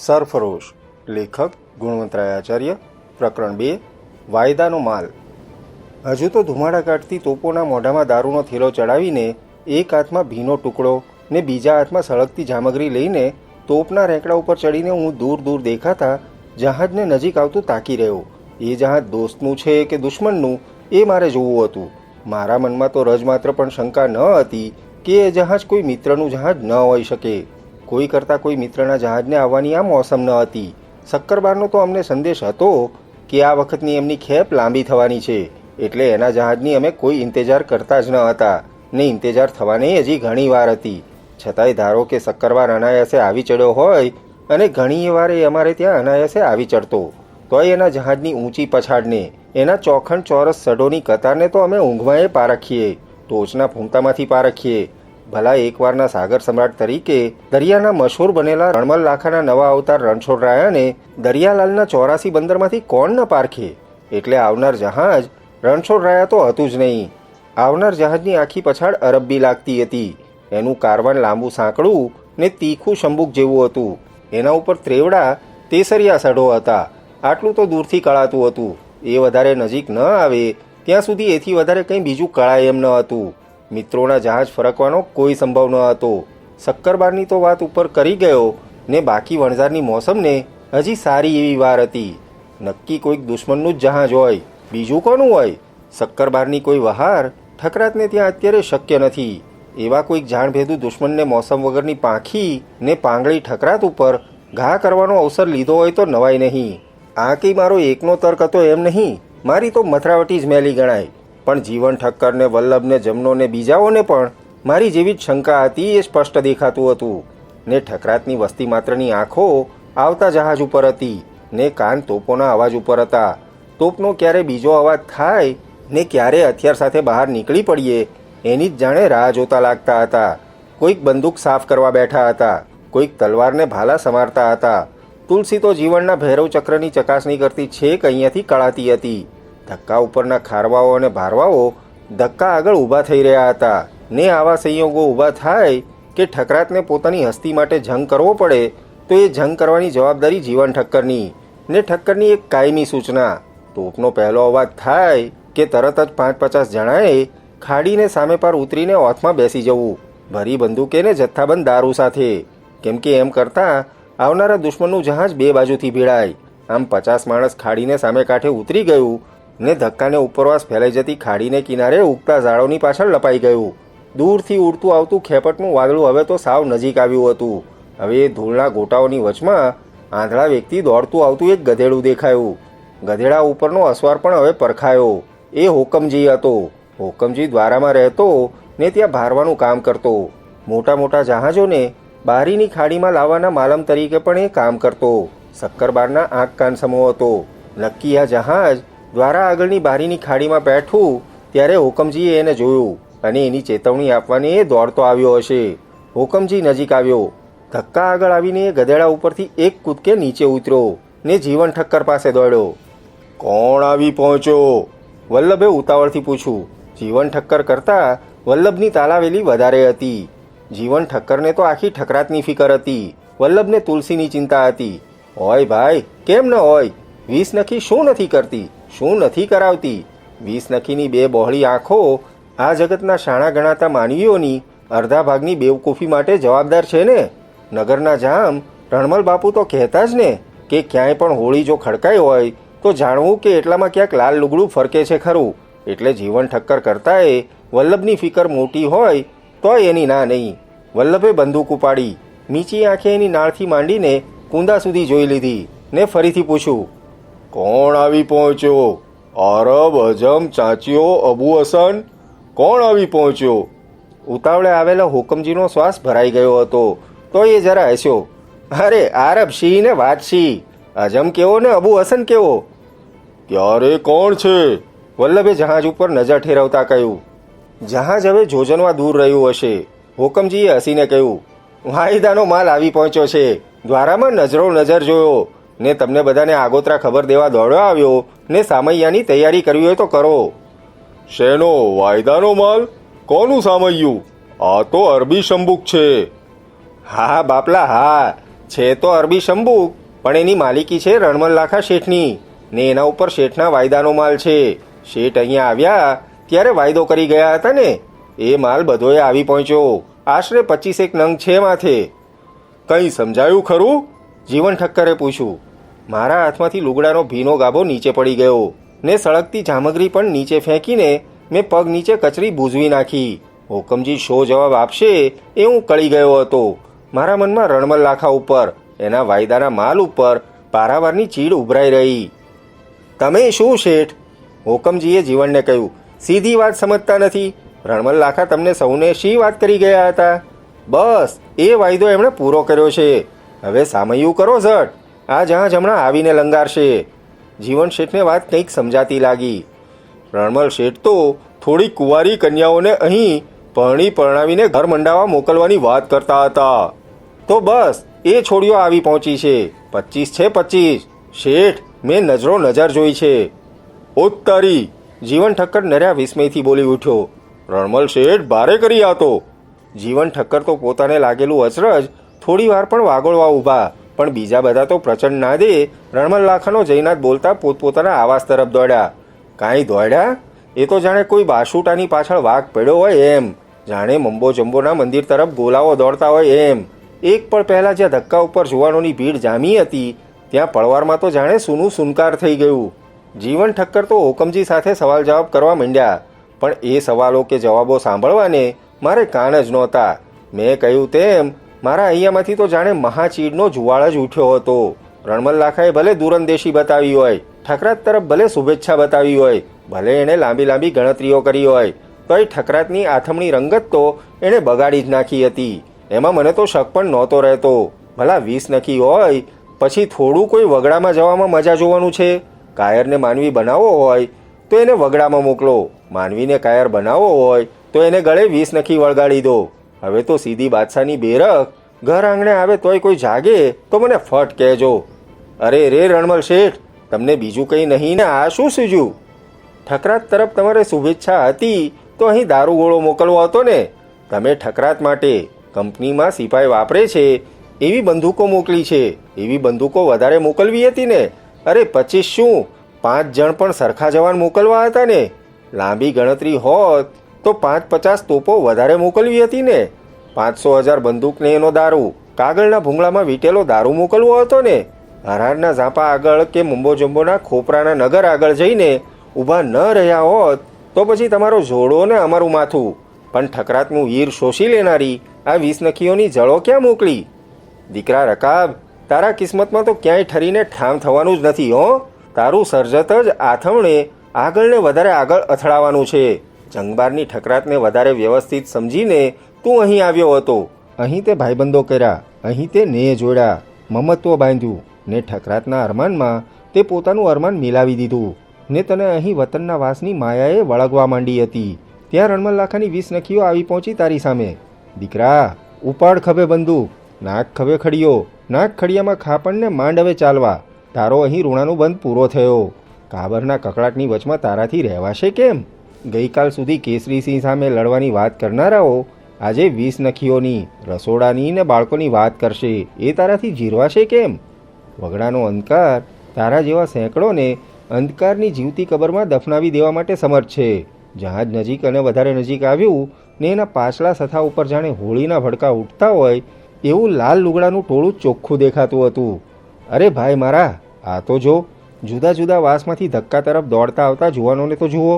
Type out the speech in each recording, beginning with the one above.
સરફરોશ. લેખક ગુણવંતરાય આચાર્ય. પ્રકરણ 2. વાયદાનો માલ. હજુ તો ધુમાડા કાઢતી તોપોના મોઢામાં દારૂનો થેલો ચડાવીને એક હાથમાં ભીનો ટુકડો ને બીજા હાથમાં સળગતી જામગરી લઈને તોપના રેંકડા ઉપર ચડીને હું દૂર દૂર દેખાતા જહાજને નજીક આવતું તાકી રહ્યો. એ જહાજ દોસ્તનું છે કે દુશ્મનનું એ મારે જોવું હતું. મારા મનમાં તો રજમાત્ર પણ શંકા ન હતી કે એ જહાજ કોઈ મિત્રનું જહાજ ન હોઈ શકે. કોઈ કરતાં કોઈ મિત્રના જહાજને આવવાની આ મોસમ ન હતી. શક્કરબારનો તો અમને સંદેશ હતો કે આ વખતની એમની ખેપ લાંબી થવાની છે, એટલે એના જહાજની અમે કોઈ ઇંતજાર કરતા જ ન હતા ને ઇંતજાર થવાની હજી ઘણી વાર હતી. છતાંય ધારો કે શક્કરબાર અનાયાસે આવી ચડ્યો હોય અને ઘણી વાર એ અમારે ત્યાં અનાયાસે આવી ચડતો, તોય એના જહાજની ઊંચી પછાડને, એના ચોખંડ ચોરસ સડોની કતારને તો અમે ઊંઘમાં પારખીએ, ટોચના ફૂમતામાંથી પારખીએ. ભલા એકવારના સાગર સમ્રાટ તરીકે દરિયાના મશહૂર બનેલા રણમલ લાખાના નવા અવતાર રણછોડરાયાને દરિયાલાલના 84 બંદરમાંથી કોણ ન પારખે? એટલે આવનાર જહાજ રણછોડરાયા તો હતું જ નહીં. આવનાર જહાજની આખી પછાડ અરબ્બી લાગતી હતી. એનું કારવાન લાંબુ સાંકડું ને તીખું શંબુક જેવું હતું. એના ઉપર ત્રેવડા તેસરિયા સડો હતા. આટલું તો દૂરથી કળાતું હતું. એ વધારે નજીક ન આવે ત્યાં સુધી એથી વધારે કંઈ બીજું કળાય એમ ન હતું. મિત્રોના જહાજ ફરકવાનો કોઈ સંભવ ન હતો. શક્કરબારની તો વાત ઉપર કરી ગયો ને બાકી વણઝારની મોસમને હજી સારી એવી વાર હતી. નક્કી કોઈક દુશ્મનનું જ જહાજ હોય, બીજું કોનું હોય? શક્કરબારની કોઈ વહાર ઠકરાતને ત્યાં અત્યારે શક્ય નથી. એવા કોઈક જાણભેદુ દુશ્મનને મોસમ વગરની પાંખી ને પાંગળી ઠકરાત ઉપર ઘા કરવાનો અવસર લીધો હોય તો નવાય નહીં. આ કંઈ મારો એકનો તર્ક હતો એમ નહીં, મારી તો મથરાવટી જ મેલી ગણાય. પણ જીવન ઠક્કરને, વલ્લભને, જમનોને, બીજાઓને પણ મારી જેવી જ શંકા હતી એ સ્પષ્ટ દેખાતું હતું. ને ઠકરાતની વસ્તી માત્રની આંખો આવતા જહાજ ઉપર હતી ને કાન તોપોના અવાજ ઉપર હતા. તોપનો ક્યારે બીજો અવાજ થાય ને ક્યારે હથિયાર સાથે બહાર નીકળી પડીએ એની જ જાણે રાહ જોતા લાગતા હતા. કોઈક બંદૂક સાફ કરવા બેઠા હતા, કોઈક તલવારને ભાલા સમારતા હતા. તુલસી તો જીવનના ભૈરવ ચક્રની ચકાસણી કરતી છેક અહીંયાથી કળાતી હતી. ધક્કા ઉપરના ખારવાઓ અને ભારવાઓ ધક્કા આગળ ઊભા થઈ રહ્યા હતા ને આવા સંયોગો ઊભા થાય કે ઠકરાતને પોતાની હસ્તી માટે જંગ કરવો પડે તો એ જંગ કરવાની જવાબદારી જીવન ઠક્કરની ને ઠક્કરની એક કાયમી સૂચના. તોપનો પહેલો અવાજ થાય કે તરત જ 5-50 જણાએ ખાડીને સામે પાર ઉતરીને ઓથમાં બેસી જવું, ભરી બંદૂકે ને જથ્થાબંધ દારૂ સાથે. કેમ કે એમ કરતાં આવનારા દુશ્મનનું જહાજ બે બાજુથી ભીડાય. આમ 50 માણસ ખાડીને સામે કાંઠે ઉતરી ગયું ને ધક્કાને ઉપરવાસ ફેલાઈ જતી ખાડીને કિનારે ઉગતા ઝાડોની પાછળ લપાઈ ગયું. દૂરથી ઉડતું આવતું ખેપટનું વાદળું હવે તો સાવ નજીક આવ્યું હતું. હવે એ ધૂળના ગોટાઓની વચમાં આંધળા વ્યક્તિ દોડતું આવતું એક ગધેડું દેખાયું. ગધેડા ઉપરનો અસવાર પણ હવે પરખાયો. એ હોકમજી હતો. હોકમજી દ્વારામાં રહેતો ને ત્યાં ભારવાનું કામ કરતો. મોટા મોટા જહાજોને બારીની ખાડીમાં લાવવાના માલમ તરીકે પણ એ કામ કરતો. શક્કરબારના આંખ કાન સમો હતો. નક્કી આ જહાજ દ્વારા આગળની બારીની ખાડીમાં બેઠું ત્યારે હુકમજીએ એને જોયું અને એની ચેતવણી આપવાની એ દોડતો આવ્યો હશે. હુકમજી નજીક આવ્યો. ધક્કા આગળ આવીને એ ગધેડા ઉપરથી એક કૂદકે નીચે ઉતર્યો ને જીવન ઠક્કર પાસે દોડ્યો. કોણ આવી પહોંચ્યો? વલ્લભે ઉતાવળથી પૂછ્યું. જીવન ઠક્કર કરતાં વલ્લભની તાલાવેલી વધારે હતી. જીવન ઠક્કરને તો આખી ઠકરાતની ફિકર હતી. વલ્લભને તુલસીની ચિંતા હતી. હોય ભાઈ, કેમ ન હોય? 20 નખી શું નથી કરતી, શું નથી કરાવતી? 20 નખીની બે બહોળી આંખો આ જગતના શાણા ગણાતા માનવીઓની અડધા ભાગની બેવકૂફી માટે જવાબદાર છે ને. નગરના જામ રણમલ બાપુ તો કહેતા જ ને કે ક્યાંય પણ હોળી જો ખડકાઈ હોય તો જાણવું કે એટલામાં ક્યાંક લાલ લુગડું ફરકે છે ખરું. એટલે જીવન ઠક્કર કરતાંય વલ્લભની ફિકર મોટી હોય તોય એની ના નહીં. વલ્લભે બંદૂક ઉપાડી નીચી આંખે એની નાળથી માંડીને કુંદા સુધી જોઈ લીધી ને ફરીથી પૂછ્યું. કોણ આવી પહોંચ્યો? અરબ, અજમ, ચાંચીઓ, અબુ હસન, કોણ આવી પહોંચ્યો? ઉતાવળે આવેલા હુકમજીનો શ્વાસ ભરાઈ ગયો હતો તો એ જરા હસ્યો. અરે આરબ શી ને વાદશી, અજમ કેવો ને અબુ હસન કેવો? ક્યારે કોણ છે? વલ્લભે જહાજ ઉપર નજર ઠેરવતા કહ્યું. જહાજ હવે જોજનવા દૂર રહ્યું હશે. હુકમજીએ હસીને કહ્યું. વાયદાનો માલ આવી પહોંચ્યો છે. દ્વારામાં નજરો નજર જોયો ને તમને બધાને આગોતરા ખબર દેવા દોડ્યો આવ્યો ને સામૈયાની તૈયારી કરવી હોય તો કરો. શેનો વાયદાનો માલ? કોનું સામૈયું? આ તો અરબી શંબુક છે. હા બાપલા હા, છે તો અરબી શંબુક, પણ એની માલિકી છે રણમલ લાખા શેઠની, ને એના ઉપર શેઠના વાયદાનો માલ છે. શેઠ અહીંયા આવ્યા ત્યારે વાયદો કરી ગયા હતા ને, એ માલ બધોય આવી પહોંચ્યો. આશરે 25 નંગ છે માથે. કંઈ સમજાયું ખરું? જીવન ઠક્કરે પૂછ્યું. મારા હાથમાંથી લુગડાનો ભીનો ગાભો નીચે પડી ગયો ને સળગતી જામગરી પણ નીચે ફેંકીને મેં પગ નીચે કચરી બૂઝવી નાખી. હુકમજી શો જવાબ આપશે એ હું કળી ગયો હતો. મારા મનમાં રણમલ લાખા ઉપર, એના વાયદાના માલ ઉપર પારાવારની ચીડ ઉભરાઈ રહી. તમે શું શેઠ? હુકમજીએ જીવનને કહ્યું. સીધી વાત સમજતા નથી. રણમલ લાખા તમને સૌને શી વાત કરી ગયા હતા? બસ એ વાયદો એમણે પૂરો કર્યો છે. હવે સામયું કરો ઝટ. આ જહાજ હમણાં આવીને લંગારશે. જીવન શેઠને વાત કંઈક સમજાતી લાગી. રણમલ શેઠ તો થોડી કુંવારી કન્યાઓને અહીં પરણાવીને ઘર મંડાવા મોકલવાની વાત કરતા હતા. તો બસ એ છોડીઓ આવી પહોંચી છે. 25 છે 25. શેઠ, મેં નજર જોઈ છે. ઉત્તરી! જીવન ઠક્કર નર્યા વિસ્મયથી બોલી ઉઠ્યો. રણમલ શેઠ ભારે કરી આતો. જીવન ઠક્કર તો પોતાને લાગેલું અચરજ થોડી વાર પણ વાગોળવા ઊભા, પણ બીજા બધા તો પ્રચંડ નાદે રણમલ લાખાનો જયનાથ બોલતા પોતપોતાના આવાસ તરફ દોડ્યા. કાંઈ દોડ્યા? એ તો જાણે કોઈ બાસુટાની પાછળ વાઘ પડ્યો હોય એમ, જાણે મંબો જંબોના મંદિર તરફ ગોલાઓ દોડતા હોય એમ. એક પળ પહેલાં જ્યાં ધક્કા ઉપર જુવાનોની ભીડ જામી હતી, ત્યાં પળવારમાં તો જાણે સૂનું સુનકાર થઈ ગયું. જીવન ઠક્કર તો હુકમજી સાથે સવાલ જવાબ કરવા માંડ્યા, પણ એ સવાલો કે જવાબો સાંભળવાને મારે કાન જ નહોતા. મેં કહ્યું તેમ મારા અહીંયામાંથી તો જાણે મહાચીડનો જુવાળ જ ઉઠ્યો હતો. રણમલ લાખાએ ભલે દૂરંદેશી બતાવી હોય, ઠકરાત તરફ ભલે શુભેચ્છા બતાવી હોય, ભલે એણે લાંબી લાંબી ગણતરીઓ કરી હોય, તો એ ઠકરાતની આથમણી રંગત તો એણે બગાડી જ નાખી હતી. એમાં મને તો શક પણ નહોતો રહેતો. ભલા 20 નખી હોય પછી થોડું કોઈ વગડામાં જવામાં મજા જોવાનું છે. કાયરને માનવી બનાવવો હોય તો એને વગડામાં મોકલો, માનવીને કાયર બનાવવો હોય તો એને ગળે 20 નખી વળગાડી દો. હવે તો સીધી બાદશાહની બેરખ ઘર આંગણે આવે તોય કોઈ જાગે તો મને ફટ કહેજો. અરે રે રણમલ શેઠ, તમને બીજું કંઈ નહીં ને આ શું સૂજ્યું? ઠકરાત તરફ તમારે શુભેચ્છા હતી તો અહીં દારૂગોળો મોકલવો હતો ને. તમે ઠકરાત માટે કંપનીમાં સિપાઈ વાપરે છે એવી બંદૂકો મોકલી છે. એવી બંદૂકો વધારે મોકલવી હતી ને. અરે 25 શું, 5 જણ પણ સરખા જવાન મોકલવા હતા ને. લાંબી ગણતરી હોત તો 5-50 તોપો વધારે મોકલવી હતી ને. 500,000 બંદૂકને એનો દારૂ, કાગળના ભૂંગળામાં વીટેલો દારૂ મોકલવો હતો ને. હરારના ઝાંપા આગળ કે મુંબો જંબોના ખોપરાના નગર આગળ જઈને ઊભા ન રહ્યા હોત તો પછી તમારો જોડો ને અમારું માથું. પણ ઠકરાતનું હીર શોષી લેનારી આ 20 નખીઓની જળો ક્યાં મોકલી? દીકરા રકાબ, તારા કિસ્મતમાં તો ક્યાંય ઠરીને ઠામ થવાનું જ નથી હો. તારું સર્જત જ આથમણે આગળને વધારે આગળ અથડાવવાનું છે. જંગબારની ઠકરાતને વધારે વ્યવસ્થિત સમજીને તું અહીં આવ્યો હતો. અહીં તે ભાઈબંધો કર્યા, અહીં તે નેહ જોડ્યા, મમત્વ બાંધ્યું ને ઠકરાતના અરમાનમાં તે પોતાનું અરમાન મિલાવી દીધું ને તને અહીં વતનના વાસની માયાએ વળગવા માંડી હતી. ત્યાં રણમલ લાખાની 20 નખીઓ આવી પહોંચી તારી સામે. દીકરા, ઉપાડ ખભે બંદૂક, નાક ખભે ખડીયો, નાક ખડિયામાં ખાપણને માંડ હવે ચાલવા. તારો અહીં ઋણાનો બંધ પૂરો થયો. કાબરના કકડાટની વચમાં તારાથી રહેવાશે કેમ? ગઈકાલ સુધી કેસરીસિંહ સામે લડવાની વાત કરનારાઓ આજે 20 નખીઓની, રસોડાની ને બાળકોની વાત કરશે. એ તારાથી જીરવાશે કેમ? વગડાનો અંધકાર તારા જેવા સેંકડોને અંધકારની જીવતી કબરમાં દફનાવી દેવા માટે સમર્થ છે. જહાજ નજીક અને વધારે નજીક આવ્યું ને એના પાછલા સથા ઉપર જાણે હોળીના ભડકા ઉઠતા હોય એવું લાલ લુગડાનું ટોળું ચોખ્ખું દેખાતું હતું. અરે ભાઈ મારા, આ તો જો, જુદા જુદા વાસમાંથી ધક્કા તરફ દોડતા આવતા જુવાનોને તો જુઓ.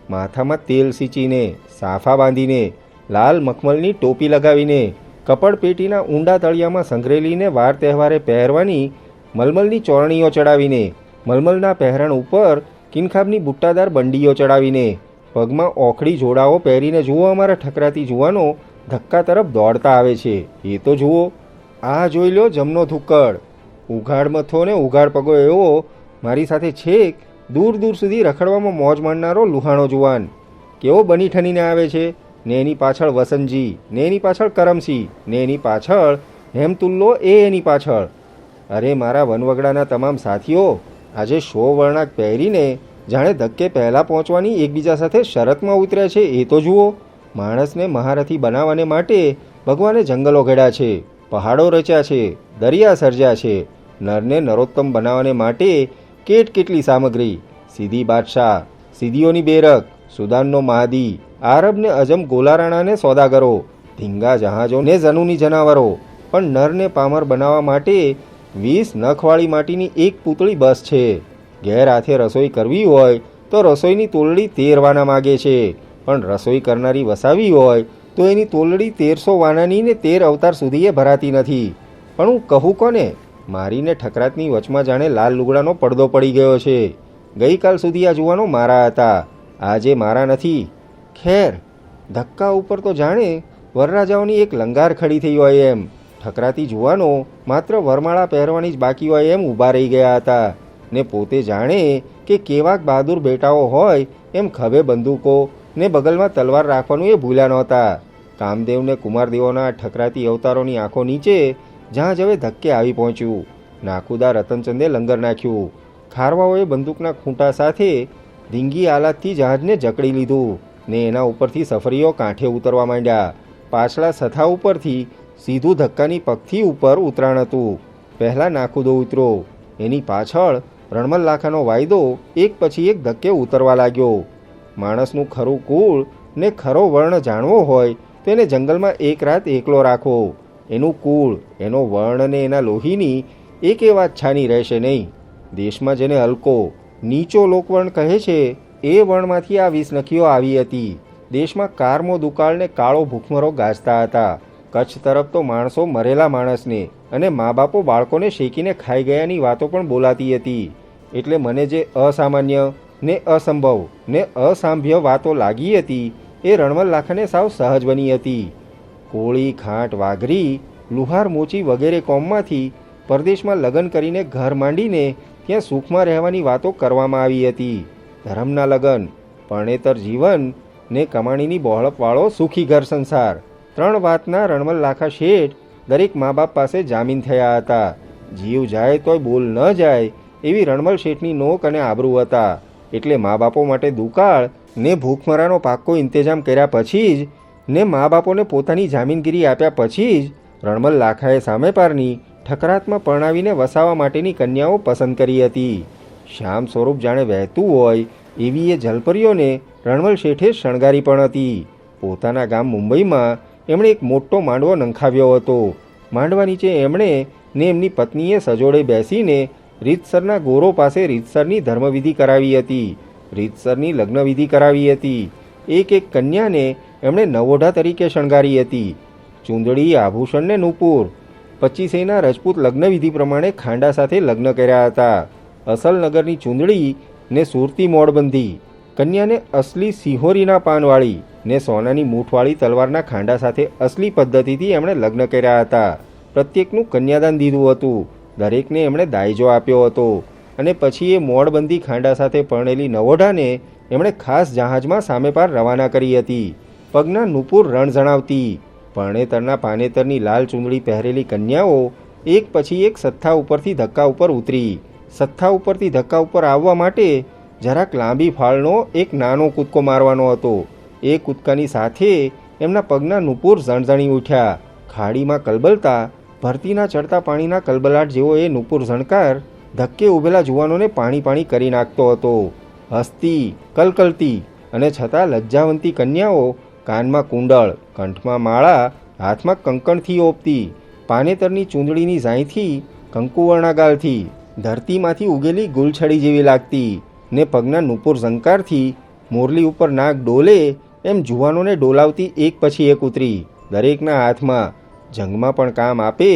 માથામાં તેલ સીંચીને, સાફા બાંધીને, લાલ મખમલની ટોપી લગાવીને, કપડ પેટીના ઊંડા તળિયામાં સંઘરેલીને વાર તહેવારે પહેરવાની મલમલની ચોરણીઓ ચડાવીને, મલમલના પહેરણ ઉપર કિનખાબની બુટ્ટાદાર બંડીઓ ચડાવીને, પગમાં ઓખડી જોડાઓ પહેરીને જુઓ અમારા ઠકરાતી જુવાનો ધક્કા તરફ દોડતા આવે છે. એ તો જુઓ, આ જોઈ લો જમનો થુક્કડ, ઉઘાડ મથો ને ઉઘાડ પગો એવો મારી સાથે છેક દૂર દૂર સુધી રખડવામાં મોજ માણનારો લુહાણો જુવાન કેવો બની ઠનીને આવે છે. ને એની પાછળ વસંતજી, ને એની પાછળ કરમસિંહ, ને એની પાછળ હેમતુલ્લો, એની પાછળ. અરે મારા વનવગડાના તમામ સાથીઓ આજે શો વર્ણાક પહેરીને જાણે ધક્કે પહેલાં પહોંચવાની એકબીજા સાથે શરતમાં ઉતર્યા છે. એ તો જુઓ, માણસને મહારથી બનાવવાને માટે ભગવાને જંગલો ઘડ્યા છે. પહાડો રચ્યા છે, દરિયા સર્જ્યા છે. નરને નરોત્તમ બનાવવાને માટે કેટલી સામગ્રી. સીધી બાદશાહ, સીધીઓની બેરક, સુદાનનો મહાદી, આરબને અજમ ગોલારાણાને સોદાગરો, ધીંગા જહાજો ને જનૂની જનાવરો. પણ નરને પામર બનાવવા માટે 20 નખવાળી માટીની એક પૂતળી બસ છે. ઘેર હાથે રસોઈ કરવી હોય તો રસોઈની તોલડી 13 વાના માગે છે, પણ રસોઈ કરનારી વસાવી હોય તો એની તોલડી 1300 વાનાની ને 13 અવતાર સુધી એ ભરાતી નથી. પણ હું કહું કોને? મારીને ઠકરાતની વચમાં જાણે લાલ લુગડાનો પડદો પડી ગયો છે. ગઈકાલ સુધી આ જુવાનો મારા હતા, આજે મારા નથી. ખેર, ધક્કા ઉપર તો જાણે વરરાજાઓની એક લંગાર ખડી થઈ હોય એમ ઠકરાતી જુવાનો માત્ર વરમાળા પહેરવાની જ બાકી હોય એમ ઊભા રહી ગયા હતા, ને પોતે જાણે કે કેવાક બહાદુર બેટાઓ હોય એમ ખભે બંદૂકો ને બગલમાં તલવાર રાખવાનું એ ભૂલ્યા નહોતા. કામદેવને કુમારદેવોના ઠકરાતી અવતારોની આંખો નીચે જહાજ હવે ધક્કે આવી પહોંચ્યું. નાખુદા રતનચંદે લંગર નાખ્યું. ખારવાઓએ બંદૂકના ખૂંટા સાથે ધીંગી આલાતથી જહાજને જકડી લીધું ને એના ઉપરથી સફરીઓ કાંઠે ઉતરવા માંડ્યા. પાછલા સથા ઉપરથી સીધું ધક્કાની પગથી ઉપર ઉતરાણ હતું. પહેલાં નાખુદો ઉતર્યો, એની પાછળ રણમલ લાખાનો વાયદો એક પછી એક ધક્કે ઉતરવા લાગ્યો. માણસનું ખરું કુળ ને ખરો વર્ણ જાણવો હોય તો એને જંગલમાં એક રાત એકલો રાખો. એનું કુળ, એનો વર્ણ ને એના લોહીની એકે વાત છાની રહેશે નહીં. દેશમાં જેને હલકો નીચો લોકવર્ણ કહે છે એ વર્ણમાંથી આ 20 નખીઓ આવી હતી. દેશમાં કારમો દુકાળ ને કાળો ભૂખમરો ગાજતા હતા. કચ્છ તરફ તો માણસો મરેલા માણસને અને મા બાપો બાળકોને શેકીને ખાઈ ગયાની વાતો પણ બોલાતી હતી. એટલે મને જે અસામાન્ય ને અસંભવ ને અસાંભ્ય વાતો લાગી હતી એ રણમલ લાખાને સાવ સહજ બની હતી. કોળી, ખાંટ, વાઘરી, લુહાર, મોચી વગેરે કોમમાંથી પરદેશમાં લગ્ન કરીને ઘર માંડીને ત્યાં સુખમાં રહેવાની વાતો કરવામાં આવી હતી. ધર્મના લગ્ન, પરણેતર જીવન ને કમાણીની બહોળપવાળો સુખી ઘર સંસાર, 3 વાતના રણમલ લાખા શેઠ દરેક મા બાપ પાસે જામીન થયા હતા. જીવ જાય તોય બોલ ન જાય એવી રણમલ શેઠની નોક અને આબરૂ હતા. એટલે મા બાપો માટે દુકાળ ને ભૂખમરાનો પાક્કો ઇંતજામ કર્યા પછી જ ને મા બાપોને પોતાની જામીનગીરી આપ્યા પછી જ રણમલ લાખાએ સામે પારની ઠકરાતમાં પરણાવીને વસાવા માટેની કન્યાઓ પસંદ કરી હતી. શ્યામ સ્વરૂપ જાણે વહેતું હોય એવી એ જલપરીઓને રણમલ શેઠે શણગારી પણ હતી. પોતાના ગામ મુંબઈમાં એમણે એક મોટો માંડવો નંખાવ્યો હતો. માંડવા નીચે એમણે ને એમની પત્નીએ સજોડે બેસીને રીતસરના ગોરો પાસે રીતસરની ધર્મવિધિ કરાવી હતી, રીતસરની લગ્નવિધિ કરાવી હતી. એક એક કન્યાને એમણે નવોઢા તરીકે શણગારી હતી. ચૂંદડી, આભૂષણ ને નૂપુર. 25 રજપૂત લગ્નવિધિ પ્રમાણે ખાંડા સાથે લગ્ન કર્યા હતા. અસલ નગરની ચૂંદડી ને સુરતી મોડબંધી. કન્યાને અસલી સિંહોરીના પાનવાળી ને સોનાની મૂઠવાળી તલવારના ખાંડા સાથે અસલી પદ્ધતિથી એમણે લગ્ન કર્યા હતા. પ્રત્યેકનું કન્યાદાન દીધું હતું. દરેકને એમણે દાયજો આપ્યો હતો. અને પછી એ મોડબંધી ખાંડા સાથે પરણેલી નવોઢાને એમણે ખાસ જહાજમાં સામેપાર રવાના કરી હતી. પગના નૂપુર રણ જણાવતી. પરણેતરના પાનેતરની લાલ ચૂંદડી પહેરેલી કન્યાઓ એક પછી એક સથ્થા ઉપરથી ધક્કા ઉપર ઉતરી. સથ્થા ઉપરથી ધક્કા ઉપર આવવા માટે જરાક લાંબી ફાળનો એક નાનો કૂદકો મારવાનો હતો. એ કૂદકાની સાથે એમના પગના નૂપુર ઝણઝણી ઉઠ્યા. ખાડીમાં કલબલતા ભરતીના ચડતા પાણીના કલબલાટ જેવો એ નૂપુર ઝણકાર ધક્કે ઊભેલા જુવાનોને પાણી કરી નાખતો હતો. હસતી, કલકલતી અને છતાં લજ્જાવંતી કન્યાઓ કાનમાં કુંડળ, કંઠમાં માળા, હાથમાં કંકણથી ઓપતી. પાનેતરની ચૂંદડીની ઝાંયથી, કંકુવર્ણા ગાલથી ધરતીમાંથી ઉગેલી ગુલછડી જેવી લાગતી ને પગના નૂપુર ઝંકારથી મોરલી ઉપર નાક ડોલે એમ જુવાનોને ડોલાવતી એક પછી એક ઉતરી. દરેકના હાથમાં જંગમાં પણ કામ આપે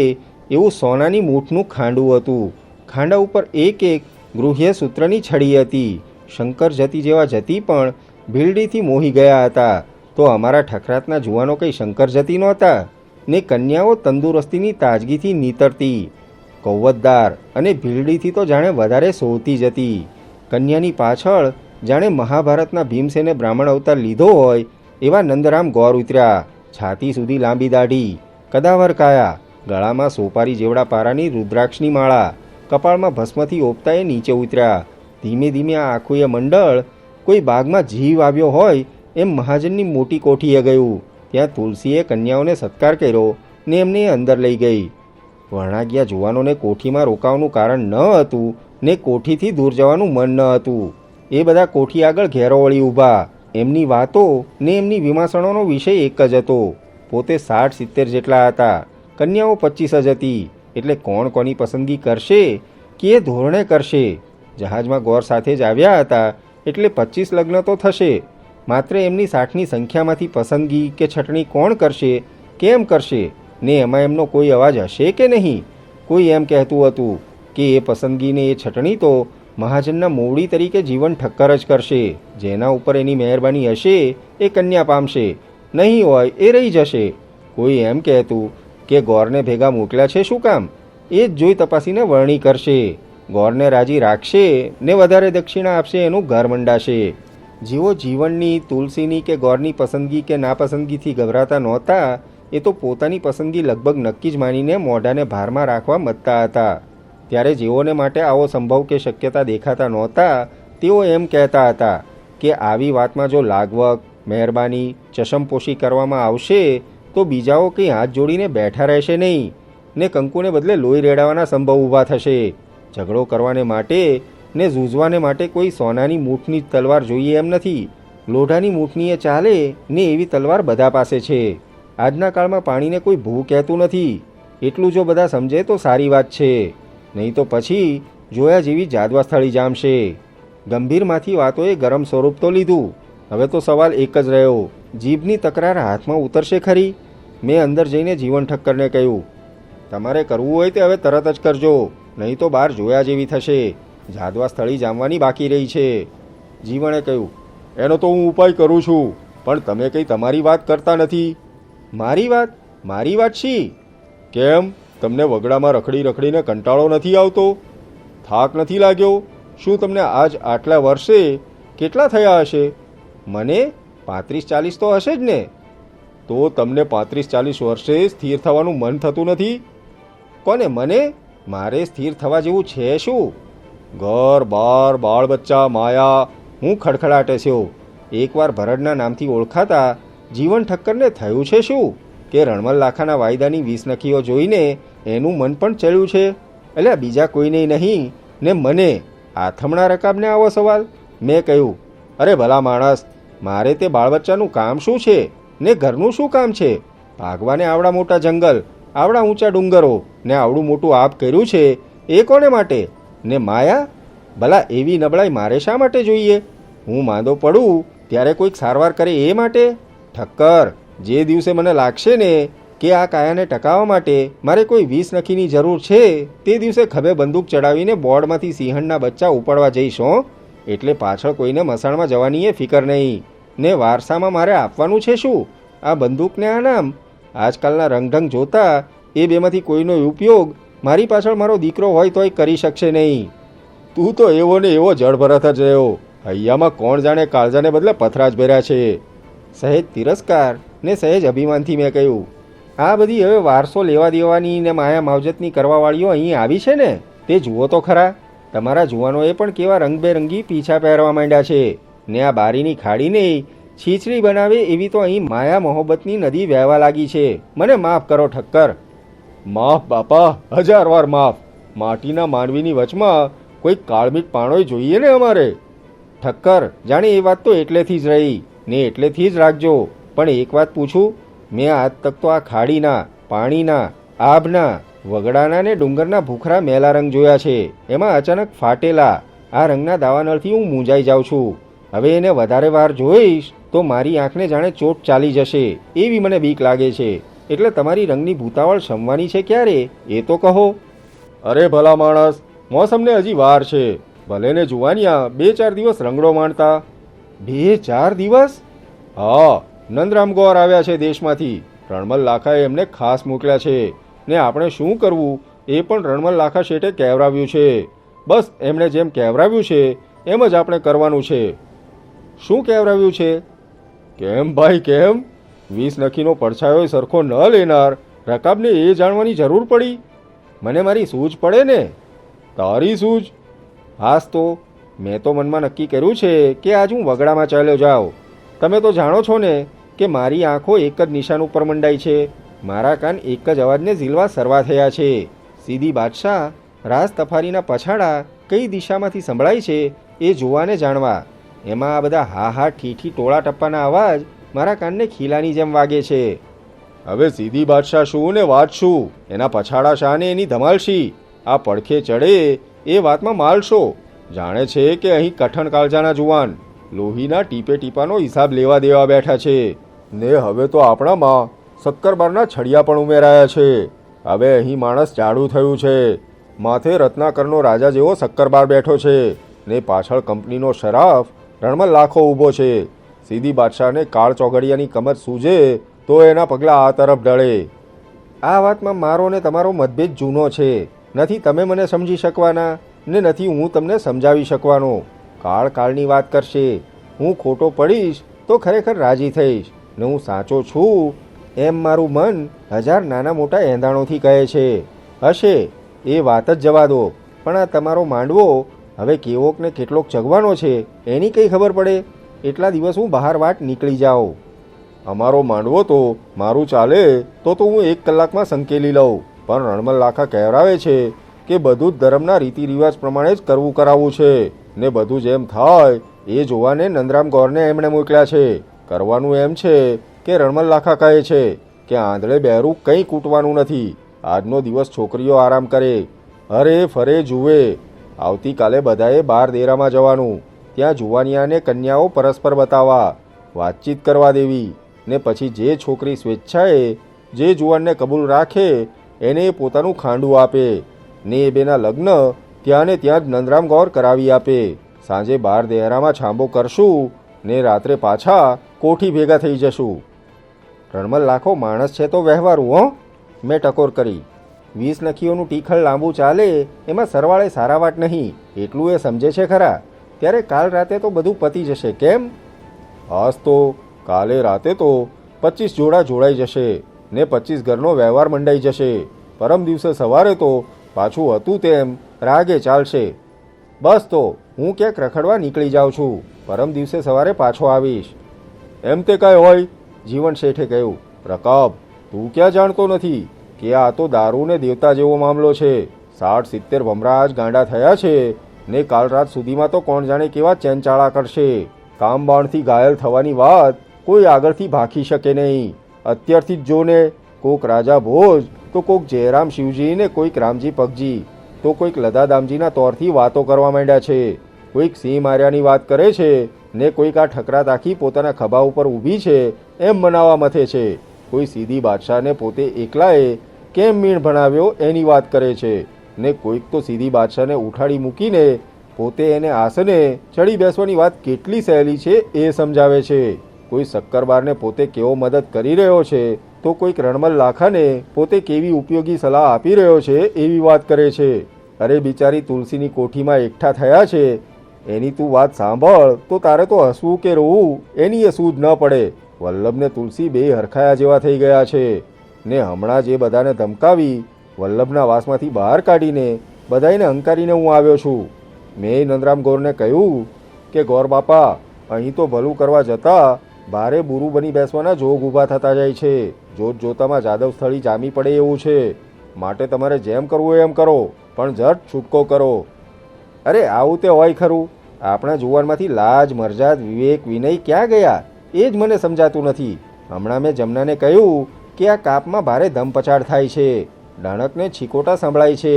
એવું સોનાની મૂઠનું ખાંડું હતું. ખાંડા ઉપર એક એક ગૃહ્ય સૂત્રની છડી હતી. શંકર જતી જેવા જતી પણ ભીલડીથી મોહી ગયા હતા. તો અમારા ઠકરાતના જુવાનો કંઈ શંકર જતી નહોતા ને કન્યાઓ તંદુરસ્તીની તાજગીથી નીતરતી. કૌવતદાર અને ભીલડીથી તો જાણે વધારે સોવતી જતી. કન્યાની પાછળ જાણે મહાભારતના ભીમસેને બ્રાહ્મણ અવતાર લીધો હોય એવા નંદરામ ગોર ઉતર્યા. છાતી સુધી લાંબી દાઢી, કદાવર કાયા, ગળામાં સોપારી જેવડા પારાની રુદ્રાક્ષની માળા, કપાળમાં ભસ્મથી ઓપતા એ નીચે ઉતર્યા. ધીમે ધીમે આ આખું એ મંડળ કોઈ બાગમાં જીવ આવ્યો હોય એમ મહાજનની મોટી કોઠીએ ગયું. ત્યાં તુલસીએ કન્યાઓને સત્કાર કર્યો ને એમને અંદર લઈ ગઈ. વરણાગ્યા જુવાનોને કોઠીમાં રોકાવાનું કારણ ન હતું ને કોઠીથી દૂર જવાનું મન ન હતું. એ બધા કોઠી આગળ ઘેરો વળી ઊભા. એમની વાતો ને એમની વિમાસણોનો વિષય એક જ હતો. પોતે 60-70 જેટલા હતા. કન્યાઓ 25 જ હતી. એટલે કોણ કોની પસંદગી કરશે કે એ ધોરણે કરશે. જહાજમાં ગોર સાથે જ આવ્યા હતા એટલે 25 લગ્ન તો થશે. માત્ર એમની 60ની સંખ્યામાંથી પસંદગી કે છટણી કોણ કરશે, કેમ કરશે ને એમાં એમનો કોઈ અવાજ હશે કે નહીં? કોઈ એમ કહેતું હતું કે એ પસંદગીને એ છટણી તો મહાજનના મોવડી તરીકે જીવન ઠક્કર જ કરશે. જેના ઉપર એની મહેરબાની હશે એ કન્યા પામશે, નહીં હોય એ રહી જશે. કોઈ એમ કહેતું કે ગોરને ભેગા મોકલ્યા છે શું કામ? એ જ જોઈ તપાસીને વરણી કરશે. ગોરને રાજી રાખશે ને વધારે દક્ષિણા આપશે એનું ઘર મંડાશે. જેઓ જીવનની, તુલસીની કે ગોરની પસંદગી કે નાપસંદગીથી ગભરાતા નહોતા, એ તો પોતાની પસંદગી લગભગ નક્કી જ માનીને મોઢાને ભારમાં રાખવા મથતા હતા. ત્યારે જેઓને માટે આવો સંભવ કે શક્યતા દેખાતા નહોતા, તેઓ એમ કહેતા હતા કે આવી વાતમાં જો લાગવક, મહેરબાની, ચશમપોશી કરવામાં આવશે તો બીજાઓ કંઈ હાથ જોડીને બેઠા રહેશે નહીં ને કંકુને બદલે લોહી રેડાવાના સંભવ ઊભા થશે. ઝઘડો કરવાને માટે ને ઝૂઝવાને માટે કોઈ સોનાની મૂઠની તલવાર જોઈએ એમ નથી. લોઢાની મૂઠની એ ચાલે ને એવી તલવાર બધા પાસે છે. આજના કાળમાં પાણીને કોઈ ભૂ કહેતું નથી. એટલું જો બધા સમજે તો સારી વાત છે, નહીં તો પછી જોયા જેવી જાદવા સ્થળી જામશે. ગંભીરમાંથી વાતોએ ગરમ સ્વરૂપ તો લીધું. હવે તો સવાલ એક જ રહ્યો, જીભની તકરાર હાથમાં ઉતરશે ખરી? મેં અંદર જઈને જીવન ઠક્કરને કહ્યું, તમારે કરવું હોય તે હવે તરત જ કરજો, નહીં તો બહાર જોયા જેવી થશે. જાદવા સ્થળી જામવાની બાકી રહી છે. જીવણે કહ્યું, એનો તો હું ઉપાય કરું છું, પણ તમે કંઈ તમારી વાત કરતા નથી. મારી વાત? મારી વાત શી? કેમ, તમને વગડામાં રખડી રખડીને કંટાળો નથી આવતો? થાક નથી લાગ્યો? શું તમને આજ આટલા વર્ષે કેટલા થયા હશે? મને 35-40 તો હશે જ ને. તો તમને 35-40 વર્ષે સ્થિર થવાનું મન થતું નથી? કોને? મને? મારે સ્થિર થવા જેવું છે શું? ઘર બાર, બાળ બચ્ચા, માયા. હું ખડખડાટે છે. એકવાર ભરડના નામથી ઓળખાતા જીવન ઠક્કરને થયું છે શું કે રણમલ લાખાના વાયદાની 20 નખીઓ જોઈને એનું મન પણ ચડ્યું છે? એટલે બીજા કોઈને નહીં ને મને, આથમણા રકાબને આવો સવાલ? મેં કહ્યું, અરે ભલા માણસ, મારે તે બાળ બચ્ચાનું કામ શું છે ને ઘરનું શું કામ છે? ભાગવાને આવડા મોટા જંગલ, આવડા ઊંચા ડુંગરો ને આવડું મોટું આપ કર્યું છે એ કોને માટે? ને માયા? ભલા એવી નબળાઈ મારે શા માટે જોઈએ? હું માંદો પડું ત્યારે કોઈક સારવાર કરે એ માટે? ઠક્કર, જે દિવસે મને લાગશે ને કે આ કાયાને ટકાવવા માટે મારે કોઈ 20 નખીની જરૂર છે, તે દિવસે ખભે બંદૂક ચડાવીને બોર્ડમાંથી સિંહણના બચ્ચા ઉપાડવા જઈશ હો. એટલે પાછળ કોઈને મસાણમાં જવાની એ ફિકર નહીં. ને વારસામાં મારે આપવાનું છે શું? આ બંદૂકને આ નામ? આજકાલના રંગઢંગ જોતા એ બેમાંથી કોઈનો ઉપયોગ મારી પાછળ મારો દીકરો હોય તોય કરી શકશે નહીં. તું તો એવો ને એવો જળભરત જ રહ્યો. હૈયામાં કોણ જાણે કાળજાને બદલે પથરા જ ભર્યા છે. સહેજ તિરસ્કાર ને સહેજ અભિમાનથી મેં કહ્યું, આ બધી હવે વારસો લેવા દેવાની ને માયા માવજતની કરવાવાળીઓ અહીં આવી છે ને, તે જુઓ તો ખરા. તમારા જુવાનોએ પણ કેવા રંગબેરંગી પીછા પહેરવા માંડ્યા છે ને આ બારીની ખાડીને છીછરી બનાવે એવી તો અહીં માયા મોહબ્બતની નદી વહેવા લાગી છે. મને માફ કરો ઠક્કર. માફ બાપા, 1000 વાર માફ. માટીના માનવીની વચમાં કોઈ કાળમીટ પાણોય જોઈએ ને અમારે. ઠક્કર, જાણે એ વાત તો એટલેથી જ રહી ને એટલેથી જ રાખજો. પણ એક વાત પૂછું, મેં આજ તક તો આ ખાડીના, પાણીના, આભના, વગડાના ને ડુંગરના ભૂખરા મેલા રંગ જોયા છે. એમાં અચાનક ફાટેલા આ રંગના દાવાનળથી હું મૂંઝાઈ જાઉં છું. હવે એને વધારે વાર જોઈશ તો મારી આંખને જાણે ચોટ ચાલી જશે એવી મને બીક લાગે છે. એટલે તમારી રંગની ભૂતાવળ શમવાની છે ક્યારે એ તો કહો. અરે ભલા માણસ, મોસમને હજી વાર છે. ભલે ને જુવાનિયા 2-4 દિવસ રંગડો માણતા. 2-4 દિવસ? હા, નંદરામ ગોર આવ્યા છે દેશમાંથી. રણમલ લાખાએ એમને ખાસ મોકલ્યા છે ને આપણે શું કરવું એ પણ રણમલ લાખા શેઠે કહેવરાવ્યું છે. બસ એમણે જેમ કહેવરાવ્યું છે એમ જ આપણે કરવાનું છે. શું કહેવરાવ્યું છે? કેમ ભાઈ કેમ? 20 નખીનો પડછાયો સરખો ન લેનાર રકાબને એ જાણવાની જરૂર પડી? મને મારી સૂઝ પડે ને. તારી સૂઝ? હાસ તો મેં તો મનમાં નક્કી કર્યું છે કે આજ હું વગડામાં ચાલ્યો જાઉં. તમે તો જાણો છો ને કે મારી આંખો એક જ નિશાન ઉપર મંડાઈ છે મારા કાન એક જ અવાજને ઝીલવા સરવા થયા છે. સીધી બાદશાહ રાજ તફારીના પછાડા કઈ દિશામાંથી સંભળાય છે એ જોવાને જાણવા. એમાં આ બધા હા હા ઠીઠી ટોળા ટપ્પાના અવાજ મારા કાનને ખીલાની જેમ વાગે છે. હવે સીધી બાદશાહ શું ને વાત શું, એના પછાડા શાને એની ધમાલશી, આ પડખે ચડે એ વાતમાં માલશો. જાણે છે કે અહીં કઠણ કાળજાના જુવાન લોહીના ટીપે ટીપાનો હિસાબ લેવા દેવા બેઠા છે. ને હવે તો આપણામાં શક્કરબારના છડિયા પણ ઉમેરાયા છે. હવે અહીં માણસ જાડું થયું છે. માથે રત્નાકરનો રાજા જેવો શક્કરબાર બેઠો છે ને પાછળ કંપનીનો શરાફ રણમલ લાખો ઊભો છે. સીધી બાદશાહને કાળ ચોઘડિયાની કમર સૂજે તો એના પગલાં આ તરફ ઢળે. આ વાતમાં મારો ને તમારો મતભેદ જૂનો છે. નથી તમે મને સમજી શકવાના ને નથી હું તમને સમજાવી શકવાનો. કાળ કાળની વાત કરશે. હું ખોટો પડીશ તો ખરેખર રાજી થઈશ ને હું સાચો છું એમ મારું મન 1000 નાના મોટા એંધાણોથી કહે છે. હશે એ વાત જ જવા દો, પણ આ તમારો માંડવો હવે કેવોક ને કેટલોક ચગવાનો છે એની કંઈ ખબર પડે. એટલા દિવસ હું બહાર વાટ નીકળી જાઉં. અમારો માંડવો તો મારું ચાલે તો હું 1 કલાકમાં સંકેલી લઉં, પણ રણમલ લાખા કહેરાવે છે કે બધું જ ધર્મના રીતિ રિવાજ પ્રમાણે જ કરવું કરાવવું છે ને બધું જ એમ થાય એ જોવાને નંદરામ ગૌરને એમણે મોકલ્યા છે. કરવાનું એમ છે કે રણમલ લાખા કહે છે કે આંધળે બહેરું કંઈ કૂટવાનું નથી. આજનો દિવસ છોકરીઓ આરામ કરે, હરે ફરે જુએ. આવતીકાલે બધાએ 12 દેરામાં જવાનું. ત્યાં જુવાનિયાને કન્યાઓ પરસ્પર બતાવવા, વાતચીત કરવા દેવી ને પછી જે છોકરી સ્વેચ્છાએ જે જુવાનને કબૂલ રાખે એને પોતાનું ખાંડું આપે ને એ બેના લગ્ન ત્યાં ને ત્યાં જ નંદરામ ગૌર કરાવી આપે. સાંજે 12 દેરામાં છાંબો કરશું ને રાત્રે પાછા કોઠી ભેગા થઈ જશું. રણમલ લાખો માણસ છે તો વ્યવહારું હો, મેં ટકોર કરી. 20 નખીઓનું ટીખળ લાંબુ ચાલે એમાં સરવાળે સારા વાટ નહીં એટલું એ સમજે છે ખરા. ત્યારે કાલ રાતે તો બધું પતી જશે કેમ? આજ તો કાલે રાતે તો 25 જોડા જોડાઈ જશે ને 25 ઘરનો વ્યવહાર મંડાઈ જશે. પરમ દિવસે સવારે તો પાછું હતું તેમ રાગે ચાલશે. બસ તો હું ક્યાંક રખડવા નીકળી જાઉં છું. પરમ દિવસે સવારે પાછો આવીશ. એમ તે કાંઈ હોય, જીવન શેઠે કહ્યું. રકાબ, તું ક્યાં જાણતો નથી કે આ તો દારૂ ને દેવતા જેવો મામલો છે. 60-70 ભમરા જ ગાંડા થયા છે ને કાલ રાત સુધીમાં તો કોણ જાણે કેવા ચેનચાળા કરશે. કામ બાણથી ઘાયલ થવાની વાત કોઈ આગળથી ભાખી શકે નહીં. અત્યારથી જ જોને, કોક રાજા ભોજ તો કોક જયરામ શિવજી ને કોઈક રામજી પગજી તો કોઈક લદા દામજીના તોરથી વાતો કરવા માંડ્યા છે. કોઈક સિંહ માર્યાની વાત કરે છે ને કોઈક આ ઠકરા તાકી પોતાના ખભા ઉપર ઊભી છે એમ મનાવા મથે છે. કોઈ સીધી બાદશાહને પોતે એકલાએ કેમ મીણ ભણાવ્યો એની વાત કરે છે ને કોઈક તો સીધી બાદશાહને ઉઠાડી મૂકીને પોતે એને આસને ચડી બેસવાની વાત કેટલી સહેલી છે એ સમજાવે છે. કોઈ શક્કરબારને પોતે કેવો મદદ કરી રહ્યો છે તો કોઈક રણમલ લાખાને પોતે કેવી ઉપયોગી સલાહ આપી રહ્યો છે એવી વાત કરે છે. અરે બિચારી તુલસીની કોઠીમાં એકઠા થયા છે એની તું વાત સાંભળ તો તારે તો હસવું કે રોવું એની એ સૂઝ ન પડે. વલ્લભને તુલસી બે હરખાયા જેવા થઈ ગયા છે ને હમણાં જે બધાને ધમકાવી વલ્લભના વાસમાંથી બહાર કાઢીને બધાને હંકારીને હું આવ્યો છું. મેં નંદરામ ગૌરને કહ્યું કે ગૌર બાપા, અહીં તો ભલું કરવા જતાં ભારે બુરું બની બેસવાના જોગ ઊભા થતા જાય છે. જોત જોતામાં જાદવ સ્થળી જામી પડે એવું છે. માટે તમારે જેમ કરવું એમ કરો, પણ જટ છૂટકો કરો. અરે આવું તે હોય ખરું? આપણા જુવાનમાંથી લાજ મરજાદ વિવેક વિનય ક્યાં ગયા એ જ મને સમજાતું નથી. હમણાં મેં જમનાને કહ્યું કે આ કાપમાં ભારે ધમપછાડ થાય છે. ડાણકને છીકોટા સંભળાય છે,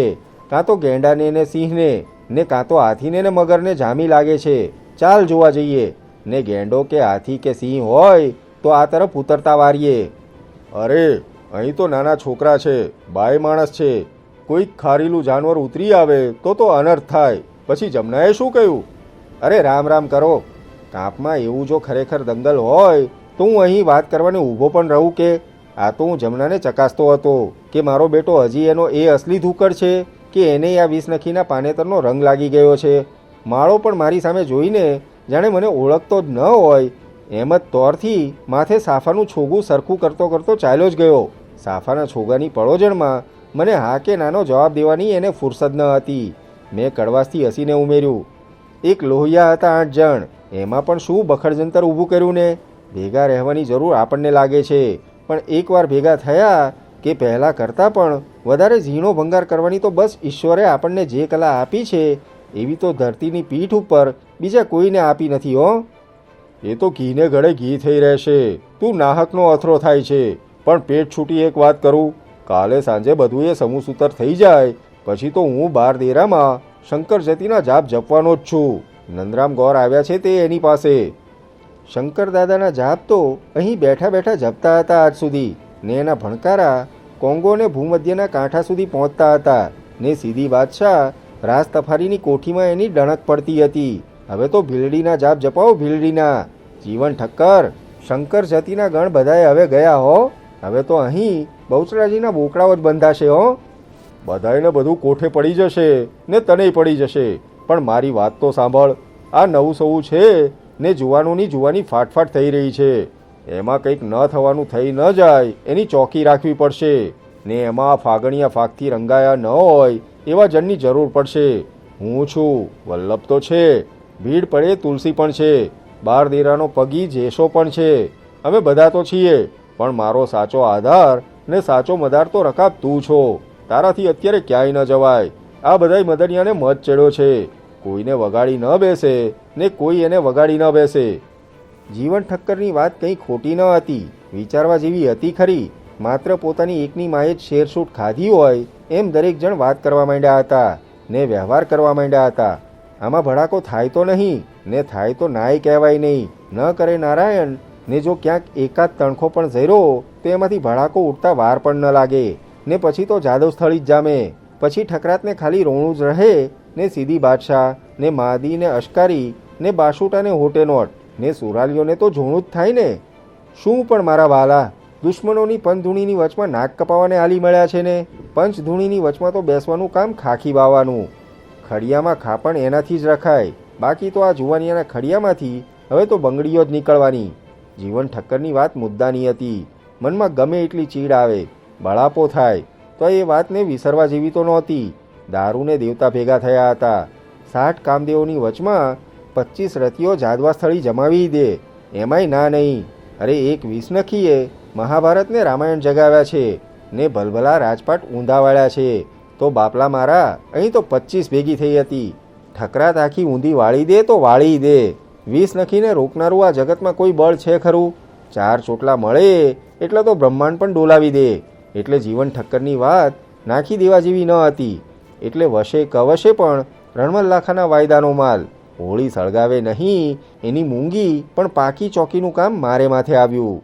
કાં તો ગેંડાને ને સિંહને ને કાં તો હાથીને ને મગરને જામી લાગે છે. ચાલ જોવા જઈએ ને ગેંડો કે હાથી કે સિંહ હોય તો આ તરફ ઉતરતા વારીએ. અરે અહીં તો નાના છોકરા છે, બાય માણસ છે. કોઈક ખારીલું જાનવર ઉતરી આવે તો અનર્થ થાય. પછી જમનાએ શું કહ્યું? અરે રામ રામ કરો. કાપમાં એવું જો ખરેખર દંગલ હોય તો હું અહીં વાત કરવાને ઊભો પણ રહું કે? આ તો હું જમનાને ચકાસતો હતો કે મારો બેટો હજી એનો એ અસલી ધૂકડ છે કે એને આ 20 નખીના પાનેતરનો રંગ લાગી ગયો છે. માળો પણ મારી સામે જોઈને જાણે મને ઓળખતો જ ન હોય એમ જ તોરથી માથે સાફાનું છોગું સરખું કરતો કરતો ચાલ્યો જ ગયો. સાફાના છોગાની પળોજણમાં મને હા કે નાનો જવાબ દેવાની એને ફુરસદ ન હતી. મેં કડવાશથી હસીને ઉમેર્યું, એક લોહિયા હતા 8 જણ, એમાં પણ શું બખડજંતર ઊભું કર્યું ને? ભેગા રહેવાની જરૂર આપણને લાગે છે પણ એકવાર ભેગા થયા કે પહેલાં કરતાં પણ વધારે ઝીણો ભંગાર કરવાની તો બસ ઈશ્વરે આપણને જે કલા આપી છે એવી તો ધરતીની પીઠ ઉપર બીજા કોઈને આપી નથી હો. એ તો ઘીને ગળે ઘી થઈ રહેશે. તું નાહકનો અથરો થાય છે. પણ પેટ છૂટી એક વાત કરું, કાલે સાંજે બધું એ સમૂસૂતર થઈ જાય પછી તો હું બાર દેરામાં શંકર જતીના જાપ જપવાનો જ છું. નંદરામ ગોર આવ્યા છે તે એની પાસે. શંકર દાદાના જાપ તો અહીં બેઠા બેઠા જપતા હતા આજ સુધી, ને એના ભણકારા કોંગોને ભૂમધ્યના કાંઠા સુધી પહોંચતા હતા, ને સીધી બાદશાહ રાજતફારીની કોઠીમાં એની ડણક પડતી હતી. હવે તો ભીલડીના જાપ જપાવો, ભીલડીના. જીવન ઠક્કર, શંકર જતીના ગણ બધાએ હવે ગયા હો. હવે તો અહીં બહુચરાજીના બોકડાઓ જ બંધાશે હો. બધાને બધું કોઠે પડી જશે ને તનેય પડી જશે. પણ મારી વાત તો સાંભળ. આ નવું સવું છે ને જુવાનોની જુવાની ફાટફાટ થઈ રહી છે. એમાં કંઈક ન થવાનું થઈ ન જાય એની ચોકી રાખવી પડશે. ને એમાં ફાગણિયા ફાગથી રંગાયા ન હોય એવા જણની જરૂર પડશે. હું છું, વલ્લભ તો છે, ભીડ પડે તુલસી પણ છે, બાર દેરાનો પગી જેસો પણ છે. અમે બધા તો છીએ, પણ મારો સાચો આધાર ને સાચો મદાર તો રકાબ તું છો. તારાથી અત્યારે ક્યાંય ન જવાય. આ બધાય મદનિયાને મત ચડ્યો છે. કોઈને વગાડી ન બેસે ને કોઈ એને વગાડી ન બેસે. જીવન ઠક્કરની વાત કંઈ ખોટી ન હતી, વિચારવા જેવી હતી ખરી. માત્ર પોતાની એકની માએ જ શેરસૂટ ખાધી હોય એમ દરેક જણ વાત કરવા માંડ્યા હતા ને વ્યવહાર કરવા માંડ્યા હતા. આમાં ભડાકો થાય તો નહીં, ને થાય તો નાય કહેવાય નહીં. ન કરે નારાયણ, ને જો ક્યાંક એકાદ તણખો પણ ઝર્યો તો એમાંથી ભડાકો ઉઠતા વાર પણ ન લાગે, ને પછી તો જાદવ સ્થળી જ જામે. પછી ઠકરાતને ખાલી રોણું જ રહે, ને સીધી બાદશાહ ને માદી ને અશ્કારી ને બાસુટા ને હોટેનોટ ને સુરાલીઓને તો જોણું જ થાય ને. શું પણ મારા વાલા, દુશ્મનોની પંચધૂણીની વચમાં નાક કપાવાને આલી મળ્યા છે ને. પંચધૂણીની વચમાં તો બેસવાનું કામ ખાખી બાવાનું. ખડિયામાં ખાપણ એનાથી જ રખાય. બાકી તો આ જુવાનિયાના ખડિયામાંથી હવે તો બંગડીઓ જ નીકળવાની. જીવન ઠક્કરની વાત મુદ્દાની હતી. મનમાં ગમે એટલી ચીડ આવે, બળાપો થાય, તો એ વાતને વિસરવા જેવી તો નહોતી. દારૂને દેવતા ભેગા થયા હતા. 60 કામદેવોની વચમાં 25 રતિઓ જાદવા સ્થળી જમાવી દે, એમાંય ના નહીં. અરે એક વિષનખીએ મહાભારત ને રામાયણ જગાવ્યા છે ને ભલભલા રાજપાટ ઊંધાવાળ્યા છે. તો બાપલા મારા, અહીં તો 25 ભેગી થઈ હતી. ઠકરાત આખી ઊંધી વાળી દે તો વાળી દે. વિષ નખીને રોકનારું આ જગતમાં કોઈ બળ છે ખરું? 4 ચોટલા મળે એટલે તો બ્રહ્માંડ પણ ડોલાવી દે. એટલે જીવન ઠક્કરની વાત નાખી દેવા જેવી ન હતી. એટલે વશે કવશે પણ રણમલ્લાખાના વાયદાનો માલ. હોળી સળગાવે નહીં એની મૂંગી, પણ પાકી ચોકીનું કામ મારે માથે આવ્યું.